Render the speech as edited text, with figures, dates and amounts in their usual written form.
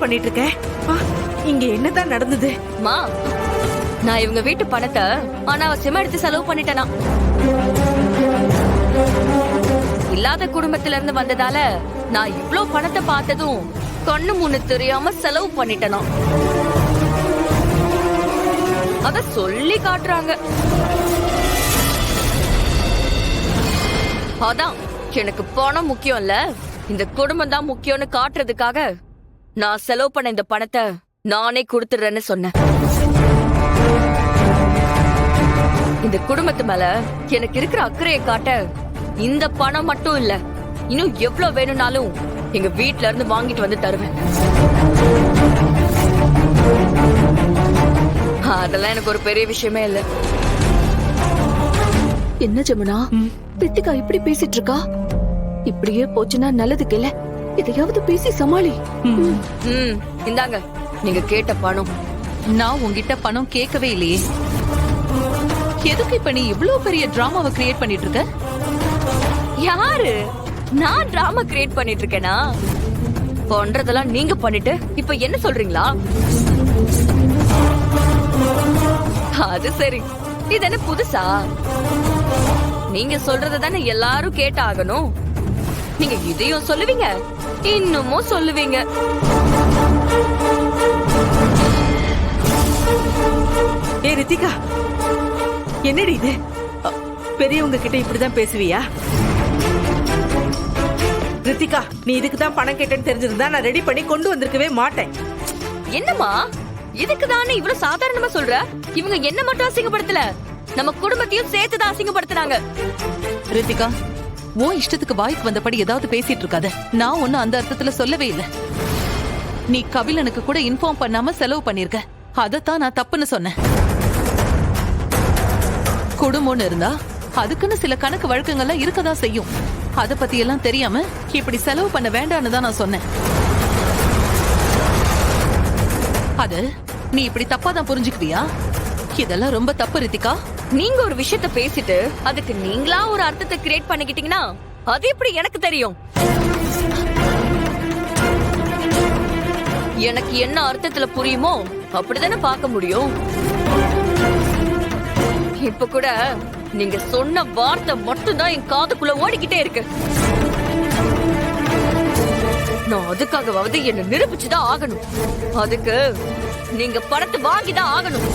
பண்ணிட்டு இருக்க? இங்க என்னதான் நடந்தது? மா, நான் இவங்க வீட்டு பணத்தை அனாவசியமா எடுத்து செலவு பண்ணிட்டேனா. இல்லாத குடும்பத்துல இருந்து வந்ததால நான் இவ்ளோ பணத்தை பார்த்ததும் கண்ணு முன்னு தெரியாம செலவு பண்ணிட்டேனா. அத சொல்லி காட்டுறாங்க. அதான் எனக்கு பணம் முக்கியம் இல்ல, இந்த குடும்பம் தான் முக்கியம்னு காட்டுறதுக்காக நான் செலவு பண்ண இந்த பணத்தை நானே கொடுத்துடுறேன்னு சொன்னேன். இந்த குடும்பத்து மேல எனக்கு இருக்கிற அக்கறையை காட்ட இந்த பணம் மட்டும் இல்ல, இன்னும் எவ்வளவு வேணும்னாலும் எங்க வீட்ல இருந்து வாங்கிட்டு வந்து தருவேன். அதெல்லாம் எனக்கு ஒரு பெரிய விஷயமே இல்ல. என்ன ஜமுனா, ரித்திகா இப்படி பேசிட்டு இருக்கா? இப்படியே போச்சுன்னா நல்லதுக்கு இல்ல, எதையாவது பேசி சமாளி. இந்தாங்க நீங்க கேட்ட பணம். நான் உங்ககிட்ட பணம் கேட்கவே இல்லையே. எதுக்கு இப்ப நீ இவ்வளவு பெரிய டிராமாவை கிரியேட் பண்ணிட்டு இருக்க? யாரு? நான் டிராமா கிரியேட் பண்ணிட்டு இருக்கேனா? பண்றதெல்லாம் நீங்க பண்ணிட்டு இப்ப என்ன சொல்றீங்களா? அது சரி, இது என்ன புதுசா? நீங்க சொல்றத தானே எல்லாரும் கேட்டாகணும். நீங்க இதையும் சொல்லுவீங்க, இன்னமும் சொல்லுவீங்க. ஏ ரித்திகா, என்னடி இது? பெரியவங்க கிட்ட இப்படிதான் பேசுவியா? ரித்திகா, நீ இதுக்கு தான் பணம் கேட்டேன்னு தெரிஞ்சிருந்தா நான் ரெடி பண்ணி கொண்டு வந்திருக்கவே மாட்டேன். என்னம்மா இதுக்கு தானே இவ்வளவு சாதாரணமா சொல்ற? இவங்க என்ன மட்டும் அசிங்கப்படுத்தல, நம்ம குடும்பத்தையும் சேர்த்துதான் அசிங்கப்படுத்துறாங்க. ரித்திகா, உன் இஷ்டத்துக்கு வாய்க்கு வந்தபடி ஏதாவது பேசிட்டு இருக்காத. நான் ஒன்னும் அந்த அர்த்தத்துல சொல்லவே இல்ல. நீ கபிலனுக்கு கூட இன்ஃபார்ம் பண்ணாம செலவு பண்ணிருக்க, அதத்தான் நான் தப்புன்னு சொன்னேன். குடும்பம்னு இருந்தா அதுக்குன்னு சில கணக்கு வழக்கங்கள்லாம் இருக்கதான் செய்யும். அத பத்தி எல்லாம் தெரியாம இப்படி செலவு பண்ண வேண்டான்னு தான் நான் சொன்னேன். அது நீ இப்படி தப்பாதான் புரிஞ்சுக்குவியா? இதெல்லாம் ரொம்ப தப்பு ரித்திகா. நீங்க ஒரு விஷயத்த பேசிட்டு அதுக்கு நீங்களா ஒரு அர்த்தத்தை கிரியேட் பண்ணிக்கிட்டீங்கன்னா அது எப்படி எனக்கு தெரியும்? எனக்கு என்ன அர்த்தத்துல புரியுமோ அப்படிதானே பார்க்க முடியும். இப்ப கூட நீங்க சொன்ன வார்த்தை மட்டும்தான் என் காதுக்குள்ள ஓடிக்கிட்டே இருக்கு. நான் அதுக்காகவாவது என்ன நிரூபிச்சுதான் ஆகணும். அதுக்கு நீங்க பணத்தை வாங்கிதான் ஆகணும்.